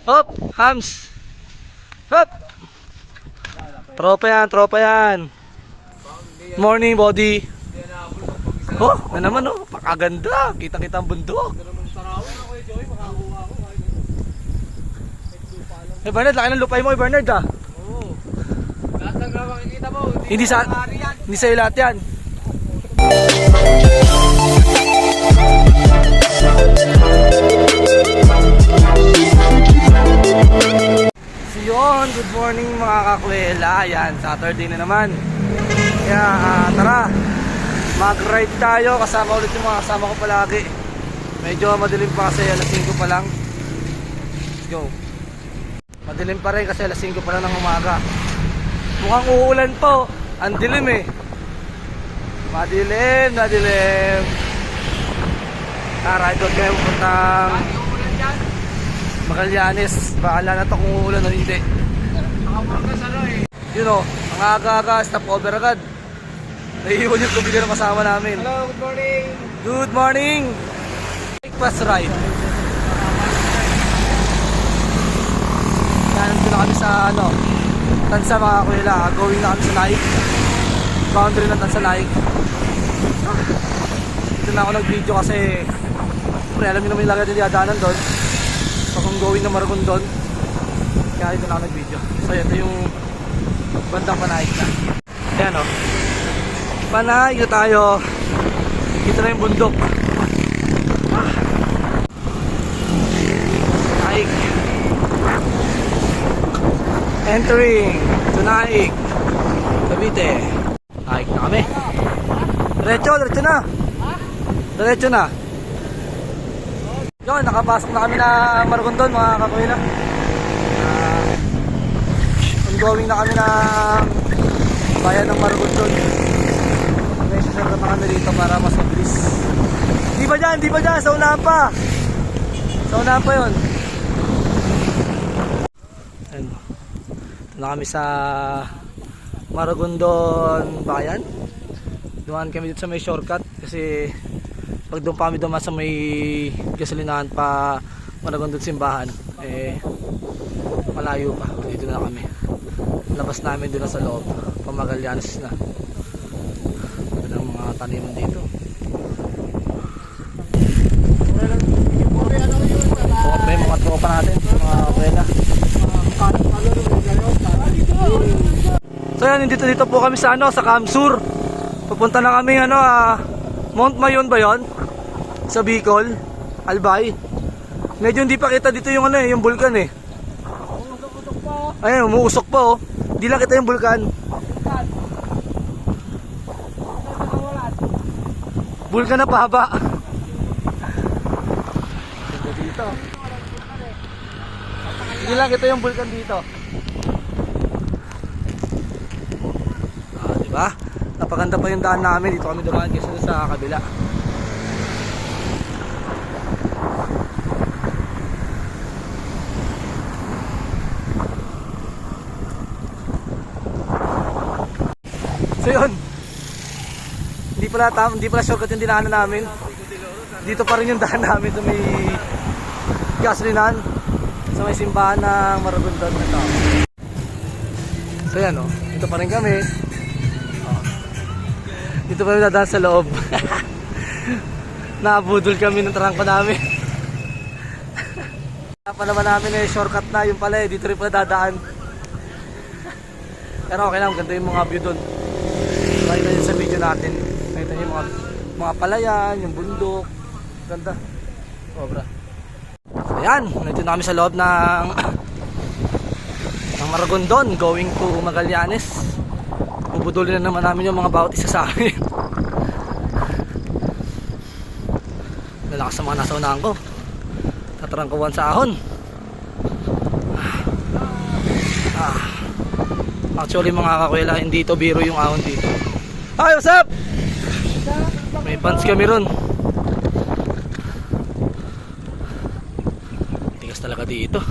Hop, Hams. Hop. Tropa yan, tropa yan. Morning, body. Oh, na naman oh, pakaganda. Kitang-kita ang bundok. Eh Bernard, laki ng lupay mo eh Bernard ah. Oo. Lahat ng makikita mo. Hindi sa'yo lahat yan. So yun, good morning mga kakwela. Yan, Saturday na naman. Kaya tara, mag-ride tayo. Kasama ulit yung mga kasama ko palagi. Medyo madilim pa kasi alas 5 pa lang. Let's go. Madilim pa rin kasi alas 5 pa lang ng umaga. Mukhang uulan po. Ang dilim eh. Madilim, madilim. Ride out kayo puntang Magallanes. Bahala na to kung uulan o hindi. Yun o, ang aga-aga, stop over agad. Naiiwan yung tubig ng kasama namin. Hello, good morning. Good morning. Breakfast ride. Nandito na kami sa Tansa mga kuya. Going na kami sa Naik. Boundary ng Tansa Naik. Dito na ako nag-video kasi alam niyo naman yung lagay na dinadaanan doon. So kung going na Maragondon, kaya dito na ako nag-video. So ito yung bandang Panaik na. Ayan o. Panaik na tayo. Dito na yung bundok. Naik. Entering to Naik, Cavite. Naik na kami. Diretso na. Diretso na. Yun, nakapasok na kami na Maragondon mga kakuila. Ongoing na kami na bayan ng Maragondon. May susunod na kami dito para mas mabilis. Di ba dyan, sa unahan pa. Sa unahan pa yun. Ayun. Ito na kami sa Maragondon bayan. Dumaan kami dito sa may shortcut kasi pag doon pa kami dumaan sa may gasolinahan pa Maragondon simbahan eh malayo pa. Dito na kami. Labas namin doon sa loob. Pamagallanes na. Ito ang mga taniman dito. May mga tropa natin, mga kapela. So yan, dito po kami sa sa Kamsur. Pupunta na kami Mount Mayon ba 'yon? Sa Bicol, Albay. Medyo hindi pa kita dito yung yung bulkan eh. Ayun, umuusok pa oh. Hindi lang kita yung bulkan. Bulkan na pahaba. Dito. Hindi lang kita yung bulkan dito. Diba? Napaganda pa yung daan namin. Dito kami dumaan kasi sa kabila. So yun, hindi pala shortcut yung dinaanan namin. Dito pa rin yung daan namin sa may gasolinahan, sa may simbahan ng Maragondon na tao. So yan dito pa rin kami. Dito pa rin dadaan sa loob. Nabudol kami ng trangko namin. Pa naman namin shortcut na yung pala dito rin pala dadaan. Pero okay lang, ganda yung mga view doon. Nakita nyo sa video natin. Nakita nyo yung mga palayan, yung bundok. Ganda. Sobra. So yan, nandito na kami sa loob ng Maragondon, going to Magallanes. Bubudulin na naman namin yung mga bawat isa sa amin. Lalakas sa mga nasa unahan ko. Tatarangkawan sa ahon. Actually mga kakwela, hindi ito biro yung ahon dito. Hi, what's up? May pants kami ron. Tigas talaga dito.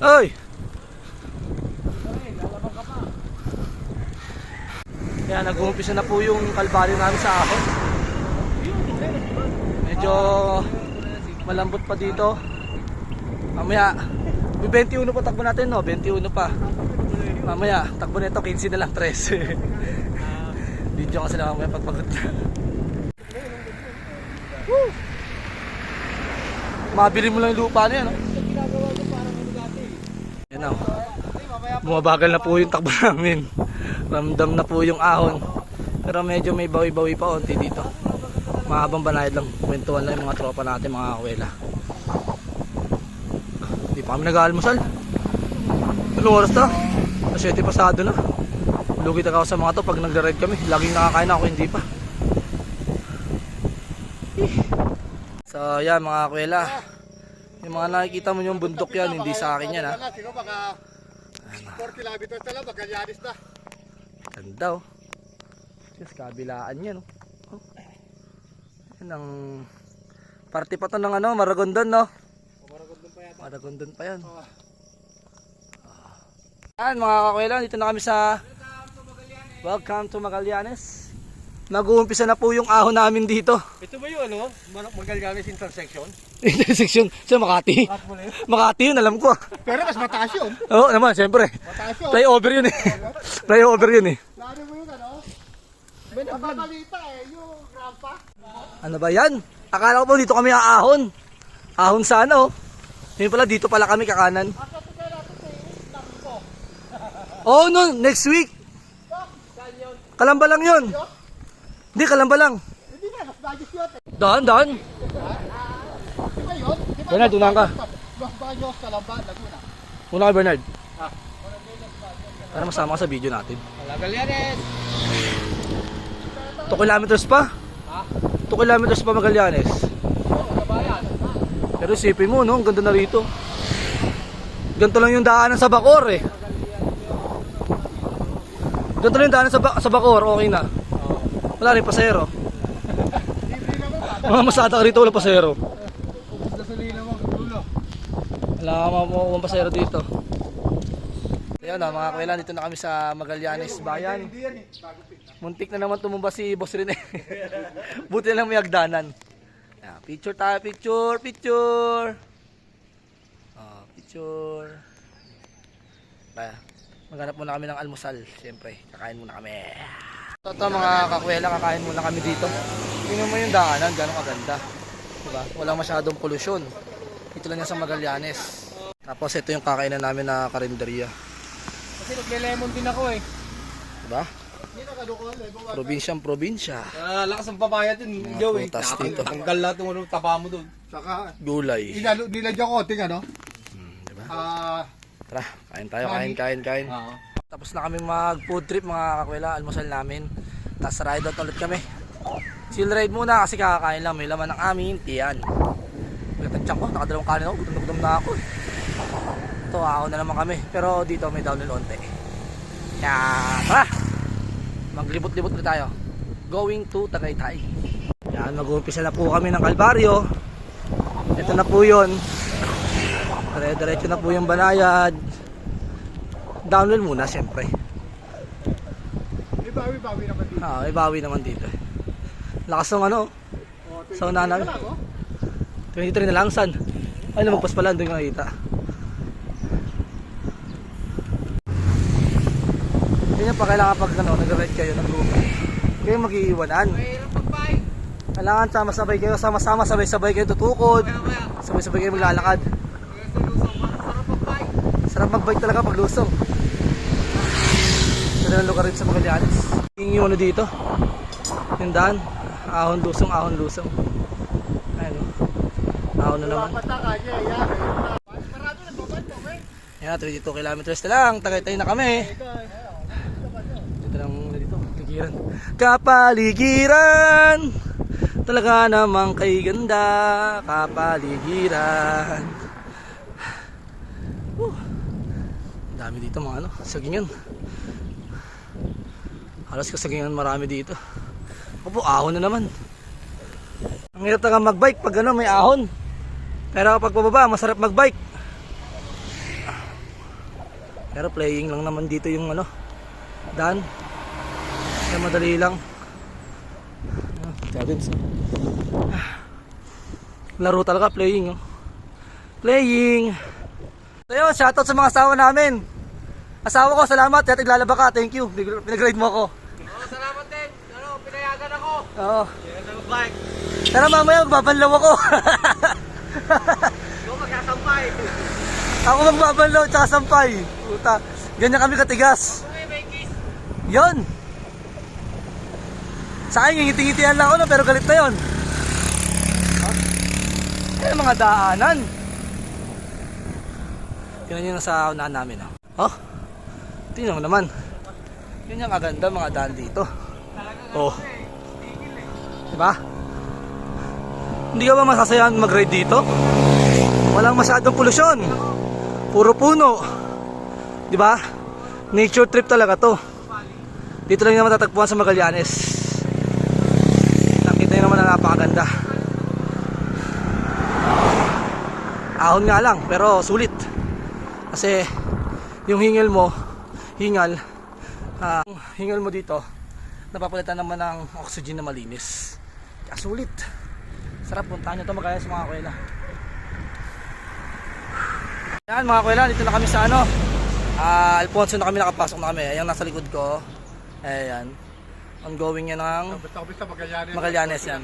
Oy! Kaya nag-uumpisa na po yung kalbaryo namin sa ahon. Medyo malambot pa dito. Mamaya May 21 pa takbo natin, no? 21 pa. Mamaya, takbo nito 15 na lang, 13. Video kasi lang mamaya pagpagod na. Woo! Mabili mo lang yung lupa na yan, no? Yan na, bumabagal na po yung takbo namin. Ramdam na po yung ahon. Pero medyo may bawi-bawi pa onti dito. Mahabang banayad lang. Kwentuhan lang yung mga tropa natin, mga kakwela. Hindi pa kami nag-aalmusal. Anong oras na? 7 pasado na. Lugit ako sa mga to pag nagre-ride kami. Laging nakakain ako, hindi pa. So yan mga kakwela. Yung mga nakikita mo yung bundok yan, hindi sa akin yan ha. Siguro baka 4 kilometers na lang, Magallanes na. Ganda oh. Just kabilaan yan oh. Yan ang parte pa to ng ano, Maragondon no? Maragondon pa yata. Maragondon pa yan. Yan mga kakwela, dito na kami sa Welcome to Magallanes. Nag-uumpisa na po yung ahon namin dito. Ito ba yung ano? Magallanes intersection? Intersection sa Makati. Makati yun, alam ko. Pero mas mataas yun. Oo naman, siyempre. Mataas yun. Flyover yun eh. Flyover yun eh. Lari mo yung ano? Mababalita eh, yung rampa. Ano ba yan? Akala ko po dito kami aahon. Ahon sana oh. Yun pala, dito pala kami kakanan. Oh no, next week. Kalamba lang yun. Hindi, kalamba lang. Hindi na, mas bagis yun. Daan. Di ba yun? Bernard, unang ka. Los Baños, Calamba, Laguna. Una kay Bernard. Para masama ka sa video natin. Magallanes! 2 kilometers pa? 2 kilometers pa Magallanes. Pero isipin mo no, ang ganda na rito. Ganito lang yung daanan sa Bacoor eh. Ganito lang yung daanan sa Bacoor, okay na. Wala rin pasero. Mga masada ka rito, wala pasero. Gasolina mo, gulo. Wala ka makukuha pasero dito. Ayan na mga kawilan, dito na kami sa Magallanes Bayan. Muntik na naman tumumba si Boss Rene. Buti na lang may hagdanan. Ayan, picture tayo, picture. Picture. Kaya, maghanap muna kami ng almusal. Siyempre, kakain muna kami. Ito mga kakwela, kakain muna kami dito. Tingnan mo yung daanan, gano'ng kaganda. Diba? Walang masyadong polusyon. Ito lang yan sa Magallanes. Tapos ito yung kakainan namin na karinderya. Kasi nagle-lemon din ako eh. Diba? Hindi nakadukol eh. Probinsya. Lakas ang papaya din, Joe eh. Prutas dito. Tanggal lahat ng tapa mo dun. Saka, Gulay. nilagyan ko, tingnan no? Diba? Ah, Tara, kain tayo, kain. Tapos na kami mag food trip mga kakwela, almusal namin. Tapos ride out ulit kami. Chill ride muna kasi kakakain lang, may laman ng amin, tiyan. Pagkatansyan ko, nakadalawang kanin ako, gutom na ako. Ito, ako na naman kami. Pero dito may downhill onte. Kaya, tara! Maglibot-libot na tayo. Going to Tagaytay. Yan, mag-uumpisa na po kami ng Kalbaryo. Ito na po yun. Dire-diretso na po yung Banayad. Downhill muna siyempre. may bawi-bawi naman dito. May bawi naman dito. Lakas ng ano. Sa una namin. 23 na lang, san? Ay, lumagpas pala, doon yung nakita. Ganyan pa kailangan pag ano, nag-ride kayo ng grupo. Kayo mag-iiwanan. Mahirap mag-bike. Kailangan sama-sabay kayo, sama-sama, sabay-sabay kayo tutukod. Sabay-sabay kayo maglalakad. Sarap mag-bike. Sarap mag-bike talaga pag lusong. Ganda ng lugar rin sa Magallanes. Yung ano dito, yung daan, ahon lusong. Ayun, ahon na naman. Yan, 22 kilometers na lang, Tagaytay na kami. Dito lang muna dito, Ligiran. Kapaligiran, talaga namang kay ganda, kapaligiran. Dami dito mga ano, sagingan. Halos kasagingan marami dito. Opo, ahon na naman. Ang hirap na mag-bike pag ano, may ahon. Pero kapag pababa, masarap mag-bike. Pero playing lang naman dito yung ano, daan. Kaya madali lang. Laro talaga, playing. Oh. Playing. So yun, shoutout sa mga asawa namin. Asawa ko, salamat. Kaya tiglalaba ka. Thank you. Pinag-ride mo ako. Salamat din. Pinayagan ako. Oo. Bike. Tara mamaya, magbabanlaw ako. Ikaw magsasampay. Ako magbabanlaw tsaka sampay. Puta. Ganyan kami katigas. May kiss. Yon. Sa akin, ngiti-ngitian lang ako no, pero galit na yon. Yan mga daanan. Tingnan nyo na sa unahan namin. Oh. Tingnan mo naman. Yan yung kaganda mga daan dito. Oh. Diba? Hindi ka ba masasayahan mag-ride dito? Walang masyadong polusyon. Puro puno. Diba? Nature trip talaga to. Dito lang yung matatagpuan sa Magallanes. Nakita nyo naman na napakaganda. Ahon nga lang, pero sulit. Kasi yung hingal mo dito, napapalitan naman ng oxygen na malinis. Kaya sulit. Sarap, puntahan nyo ito magkaya sa mga kuwela. Yan mga kuwela, dito na kami sa Alfonso na kami, nakapasok na kami. Ayan nasa likod ko. Ayan. Ongoing yan ng Magallanes yan.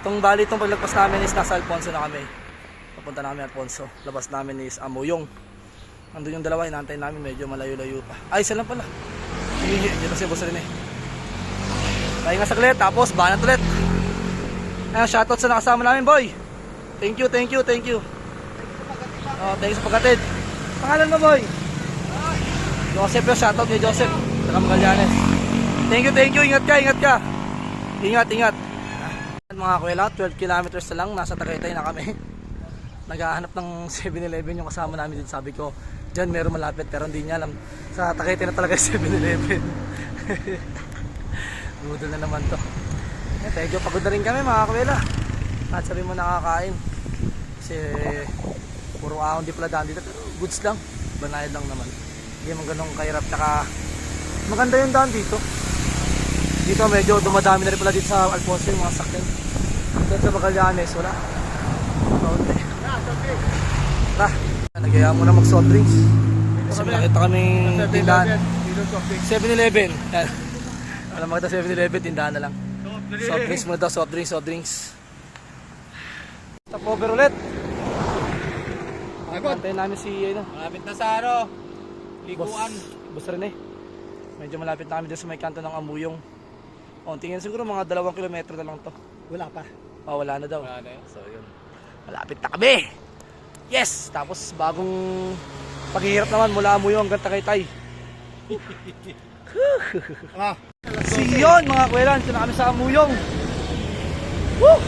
Itong paglagpas namin is nasa Alfonso na kami. Papunta namin Alfonso. Labas namin is Amuyong. Nandun yung dalawa, inaantay namin, medyo malayo-layo pa. Ay, isa lang pala. Dito si boss rin eh. Tayo nga saglit, tapos banat ulit. Ayun, shoutout sa nakasama namin, boy. Thank you. Oh, thank you sa pagkatid. Pangalan mo, boy? Joseph yung shoutout ni Joseph. Saka Magallanes. Thank you. Ingat ka. Ingat. Mga kuwela, 12 kilometers na lang. Nasa Tagaytay na kami. Naghahanap ng 7-Eleven yung kasama namin dito. Sabi ko, dyan meron malapit. Pero hindi niya alam. Sa Tagaytay na talaga 7-Eleven. Budol na naman to. Medyo pagod na rin kami mga kuwela. At sabi mo nakakain. Kasi puro ahon di pala daan dito. Pero goods lang. Banayad lang naman. Hindi naman ganun kahirap. Tsaka maganda yung daan dito. Dito medyo dumadami na rin pala dito sa Alfonso yung mga sakyan. Dito sa Magallanes wala. Kaunti. Tara, nagaya mo na mag soft drinks. Kasi nakita kaming tindahan 7-Eleven. Alam mo kita 7-Eleven, tindahan na lang. Soft drinks muna daw, soft drinks. Stop over ulit. Antayin namin si Malapit na sa liguan. Boss rin eh. Medyo malapit na kami dyan sa may kanto ng Amuyong. O, tingin siguro mga 2 kilometro na lang to. Wala pa. O, wala na daw. Wala na yun. So, yun. Malapit na kami. Yes! Tapos bagong paghihirap naman mula Amuyong hanggang Tagaytay. So yun mga kuwelan, ito na kami sa Amuyong. Woo!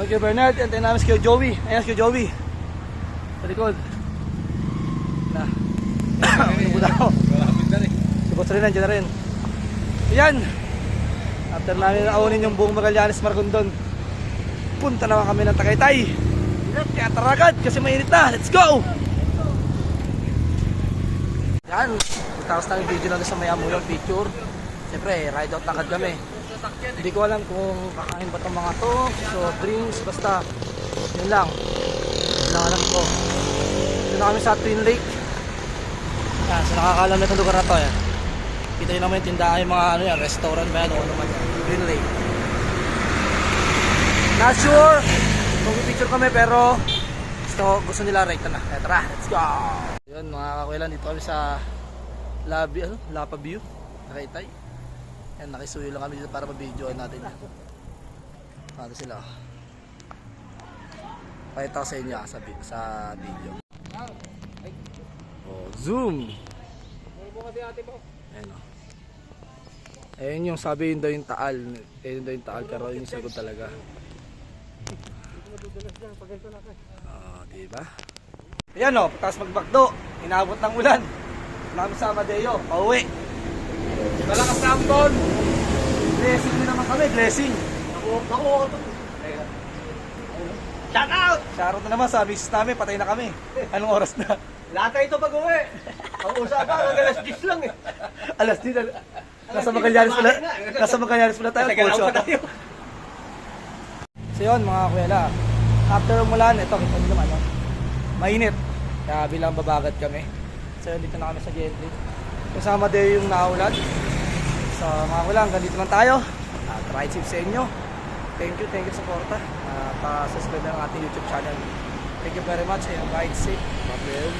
Okay Bernard, antayin namin si Kuya Joey. Ayan si Kuya Joey. Sa likod. Na. Malapit na rin. Si Boss rin, nandiyan na rin. Ayan. After namin naunin yung buong Magallanes Margondon, punta naman kami ng Tagaytay. Kaya tara agad kasi mainit na. Let's go! Yan. Tapos namin video natin sa may Amuyong picture. Siyempre, ride out agad kami. Hindi ko alam kung kakain ba itong mga to. So, drinks, basta. Yun lang. Yun lang alam ko. Dito na kami sa Twin Lake. Yan, so nakakalam na itong lugar na to. Yan. Kita nyo naman yung tindahan, yung mga restaurant ba yan o ano man yan. Twin Lake. Not sure kung picture kami pero gusto nila right na. Tara, let's go! Yun mga kakwilan, dito kami sa Lapa View, Tagaytay. Yan, nakisuyo lang kami dito para ma-videoan natin yan. Ano sila? Pakita ko sa inyo sa video. Oh, zoom! Ayan o. Ayan yung sabi yun daw yung taal. Ayan daw yung taal pero yun yung sagot talaga. Diba? Ayan o, tapos magbakdo. Inabot ng ulan. Namin sa Amadeo, pauwi. Malakas na ambon. Blessing din naman kami, blessing. Ako. Shout out! Shout out na naman sa misis namin, patay na kami. Anong oras na? Lahat ito pag-uwi. Ang usapan, alas 10 lang eh. Alas 10. Nasa Magallanes pala. Nasa Magallanes pala tayo. So yun mga kuwela. After umulan, ito kita nyo naman. mainit. Kaya bilang babagat kami. So dito na kami sa Gentry. Kasama din yung naulan. So mga kulang, ganito lang tayo. Ride safe sa inyo. Thank you sa suporta. Pa-subscribe na ng ating YouTube channel. Thank you very much and ride safe. Bye-bye.